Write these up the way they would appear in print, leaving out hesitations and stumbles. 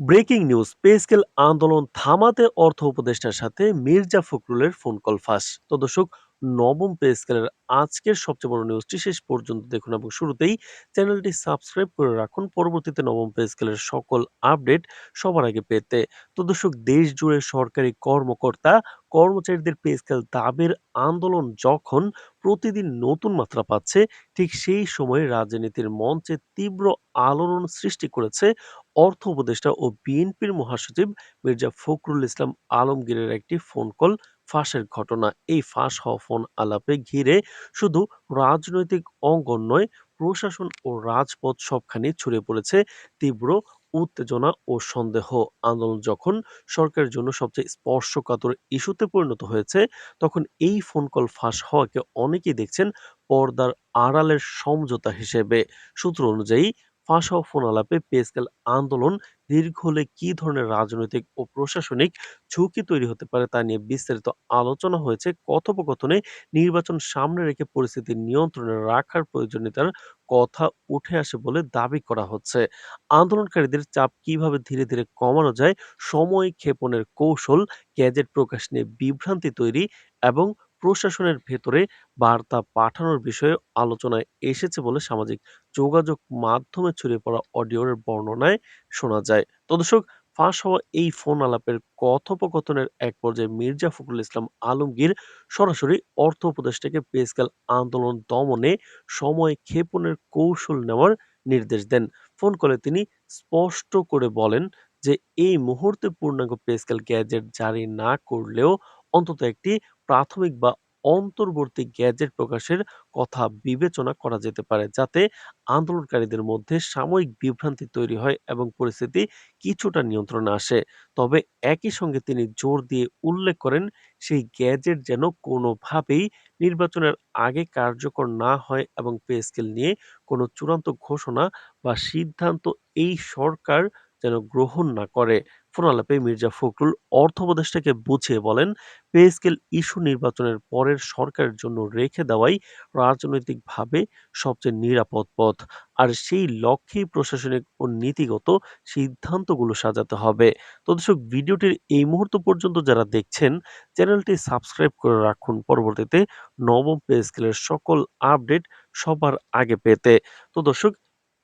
Breaking news, pay scale আন্দোলন থামাতে অর্থ উপদেষ্টার সাথে মির্জা ফখরুলের ফোন কল ফাঁস। তো দর্শক, নবম পে স্কেলের আজকের সবচেয়ে বড় নিউজটি শেষ পর্যন্ত দেখুন এবং শুরুতেই চ্যানেলটি সাবস্ক্রাইব করে রাখুন পরবর্তীতে নবম পে স্কেলের সকল আপডেট সবার আগে পেতে। তো দর্শক, দেশ জুড়ে সরকারি কর্মকর্তা কর্মচারীদের পে স্কেল দাবির আন্দোলন যখন প্রতিদিন নতুন মাত্রা পাচ্ছে, ঠিক সেই সময় রাজনীতির মঞ্চে তীব্র আলোড়ন সৃষ্টি করেছে অর্থ উপদেষ্টা ও বিএনপির মহাসচিব মির্জা ফখরুল ইসলাম আলমগীরের একটি ফোন কল ফাঁসের ঘটনা। এই ফাঁস হওয়া ফোন আলাপে ঘিরে শুধু রাজনৈতিক অঙ্গন নয়, প্রশাসন ও রাজপথ সবখানি ছড়িয়ে পড়েছে তীব্র উত্তেজনা ও সন্দেহ। আন্দোলন যখন সরকারের জন্য সবচেয়ে স্পর্শকাতর ইস্যুতে পরিণত হয়েছে, তখন এই ফোন কল ফাঁস হওয়াকে অনেকেই দেখছেন পর্দার আড়ালের সমঝোতা হিসেবে। সূত্র অনুযায়ী ফাঁস হওয়া ফোন আলাপে পে স্কেল আন্দোলন দীর্ঘ হলে কি ধরনের রাজনৈতিক ও প্রশাসনিক ঝুঁকি তৈরি হতে পারে তা নিয়ে বিস্তারিত আলোচনা হয়েছে। কথোপকথনে নির্বাচন সামনে রেখে পরিস্থিতি নিয়ন্ত্রণে রাখার প্রয়োজনীয়তার কথা উঠে আসে বলে দাবি করা হচ্ছে। আন্দোলনকারীদের চাপ কিভাবে ধীরে ধীরে কমানো যায়, সময় ক্ষেপণের কৌশল, গ্যাজেট প্রকাশ নিয়ে বিভ্রান্তি তৈরি এবং প্রশাসনের ভেতরে বার্তা পাঠানোর বিষয়ে আলোচনায় এসেছে বলে সামাজিক যোগাযোগ মাধ্যমে ছড়িয়ে পড়া অডিওর বর্ণনায় শোনা যায়। তো দর্শক, ফাঁস হওয়া এই ফোন আলাপের কথোপকথনের এক পর্যায়ে মির্জা ফখরুল ইসলাম আলমগীর সরাসরি অর্থ উপদেষ্টাকে পে স্কেল আন্দোলন দমনে সময় ক্ষেপণের কৌশল নেওয়ার নির্দেশ দেন। ফোন কলে তিনি স্পষ্ট করে বলেন যে এই মুহূর্তে পূর্ণাঙ্গ পে স্কেল গ্যাজেট জারি না করলেও অন্তত একটি প্রাথমিক বা অন্তর্বর্তী গ্যাজেট প্রকাশের কথা বিবেচনা করা যেতে পারে, যাতে আন্দোলনকারীদের মধ্যে সাময়িক বিভ্রান্তি তৈরি হয় এবং পরিস্থিতি কিছুটা নিয়ন্ত্রণে আসে। তবে একই সঙ্গে তিনি জোর দিয়ে উল্লেখ করেন, সেই গ্যাজেট যেন কোনোভাবেই নির্বাচনের আগে কার্যকর না হয় এবং পে স্কেল নিয়ে কোনো চূড়ান্ত ঘোষণা বা সিদ্ধান্ত এই সরকার যেন গ্রহণ না করে। ফোন আলাপে মির্জা ফখরুল অর্থ উপদেষ্টাকে বুঝিয়ে বলেন, পে স্কেল ইস্যু নির্বাচনের পরের সরকারের জন্য রেখে দেওয়াই রাজনৈতিকভাবে সবচেয়ে নিরাপদ পথ। আর সেই লক্ষ্যেই প্রশাসনিক ও নীতিগত সিদ্ধান্তগুলো সাজাতে হবে। তো দর্শক, ভিডিওটির এই মুহূর্ত পর্যন্ত যারা দেখছেন, চ্যানেলটি সাবস্ক্রাইব করে রাখুন পরবর্তীতে নবম পে স্কেলের সকল আপডেট সবার আগে পেতে। তো দর্শক,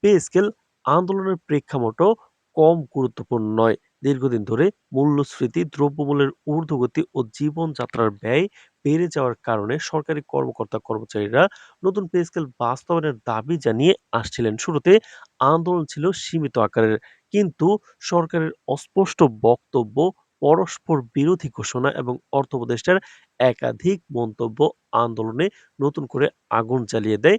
পে স্কেল আন্দোলনের প্রেক্ষাপটও কম গুরুত্বপূর্ণ নয়। দীর্ঘদিন ধরে মূল্যস্ফীতি, দ্রব্যমূল্যের ঊর্ধ্বগতি ও জীবনযাত্রার ব্যয় বেড়ে যাওয়ার কারণে সরকারি কর্মকর্তা-কর্মচারীরা নতুন পে স্কেল বাস্তবায়নের দাবি জানিয়ে আসছিলেন। শুরুতে আন্দোলন ছিল সীমিত আকারের, কিন্তু সরকারের অস্পষ্ট বক্তব্য, পরস্পর বিরোধী ঘোষণা এবং অর্থ উপদেষ্টার একাধিক মন্তব্য আন্দোলনে নতুন করে আগুন জ্বালিয়ে দেয়।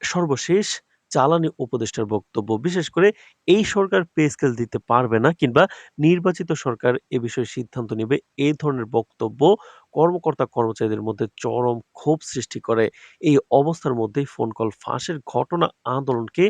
সর্বশেষ জ্বালানি উপদেষ্টার বক্তব্য, বিশেষ করে এই সরকার পে স্কেল দিতে পারবে না কিংবা নির্বাচিত সরকার এ বিষয়ে সিদ্ধান্ত নেবে, এই ধরনের বক্তব্য কর্মকর্তা-কর্মচারীদের মধ্যে চরম ক্ষোভ সৃষ্টি করে। এই অবস্থার মধ্যেই ফোন কল ফাঁসের ঘটনা আন্দোলনকে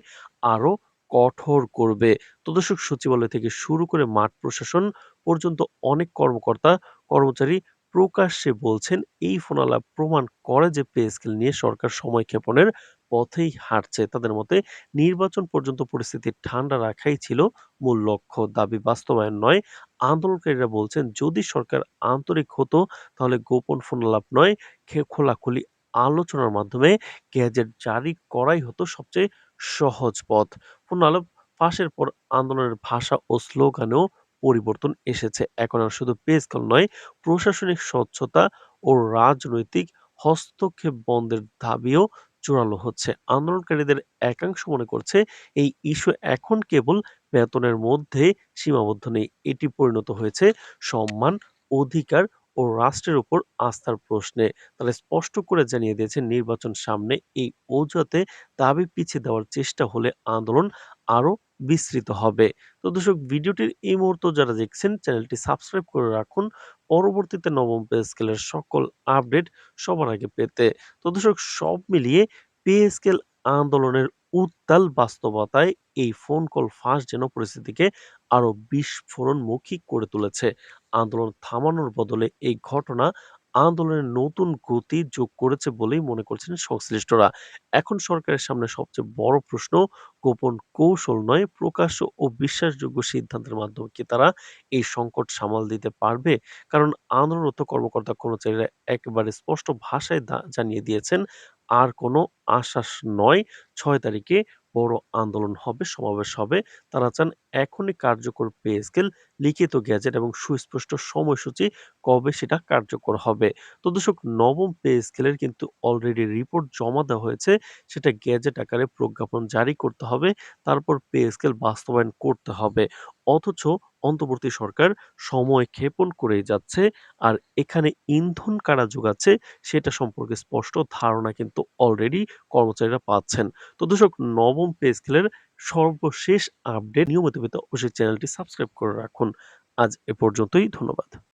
আরো কঠোর করবে। তো দর্শক, সচিবালয় থেকে শুরু করে মাঠ প্রশাসন পর্যন্ত অনেক কর্মকর্তা-কর্মচারী প্রকাশ্যে বলছেন, এই ফোন আলাপ প্রমাণ করে যে পে স্কেল নিয়ে সরকার সময় ক্ষেপণের পথেই হাঁটছে। তাদের মতে নির্বাচন পর্যন্ত পরিস্থিতি ঠান্ডা রাখাই ছিল মূল লক্ষ্য, দাবি বাস্তবায়ন নয়। আন্দোলনকারীরা বলছেন, যদি সরকার আন্তরিক হতো তাহলে গোপন ফোন আলাপ নয়, খোলাখুলি আলোচনার মাধ্যমে গ্যাজেট জারি করাই হতো সবচেয়ে সহজ পথ। ফোন আলাপ ফাঁসের পর আন্দোলনের ভাষা ও স্লোগানেও পরিবর্তন এসেছে। এখন আর শুধু পে স্কেল নয়, প্রশাসনিক স্বচ্ছতা ও রাজনৈতিক হস্তক্ষেপ বন্ধের দাবিও জোরালো হচ্ছে। আন্দোলনকারীদের একাংশ মনে করছে, এই ইস্যু এখন কেবল বেতনের মধ্যে সীমাবদ্ধ নেই। এটি পরিণত হয়েছে সম্মান, অধিকার ও রাষ্ট্রের উপর আস্থার প্রশ্নে। তারা স্পষ্ট করে জানিয়ে দিয়েছেন, নির্বাচন সামনে, এই অজুহাতে দাবি পিছিয়ে দেওয়ার চেষ্টা হলে আন্দোলন আরো বিস্তৃত হবে। তো দর্শক, ভিডিওটির এই মুহূর্তে যারা দেখছেন, চ্যানেলটি সাবস্ক্রাইব করে রাখুন পরবর্তীতে নবম পে স্কেলের সকল আপডেট সবার আগে পেতে। তো দর্শক, সব মিলিয়ে পে স্কেল আন্দোলনের উত্তাল বাস্তবতায় এই ফোন কল ফাঁস যেন পরিস্থিতিকে আরো বিস্ফোরণমুখী করে তুলেছে। আন্দোলন থামানোর বদলে এই ঘটনা আন্দোলনের নতুন গতি যোগ করেছে বলেই মনে করছেন সংশ্লিষ্টরা। এখন সরকারের সামনে সবচেয়ে বড় প্রশ্ন গোপন কৌশল নয়, প্রকাশ্য ও বিশ্বাসযোগ্য সিদ্ধান্তের মাধ্যমে কি তারা এই সংকট সামাল দিতে পারবে? কারণ আন্দোলনরত কর্মকর্তা কর্মচারীরা একেবারে স্পষ্ট ভাষায় জানিয়ে দিয়েছেন আর কোনো আশ্বাস নয়। ৬ তারিখে বড় আন্দোলন হবে, সমাবেশ হবে। তারা চান এখনই কার্যকর পে স্কেল, লিখিত গেজেট এবং সুস্পষ্ট সময়সূচি কবে সেটা কার্যকর হবে। তো দর্শক, নবম পে স্কেলের কিন্তু অলরেডি রিপোর্ট জমা দেওয়া হয়েছে। সেটা গেজেট আকারে প্রজ্ঞাপন জারি করতে হবে। তারপর পে স্কেল বাস্তবায়ন করতে হবে। অথচ অন্তর্বর্তী সরকার সময় ক্ষেপণ করেই যাচ্ছে। আর এখানে ইন্ধন কারা যোগাচ্ছে সেটা সম্পর্কে স্পষ্ট ধারণা কিন্তু অলরেডি কর্মচারীরা পাচ্ছেন। তো দর্শক, নবম পে স্কেলের সর্বশেষ আপডেট নিয়মিত পেতে অবশ্যই চ্যানেলটি সাবস্ক্রাইব করে রাখুন। আজ এ পর্যন্তই। ধন্যবাদ।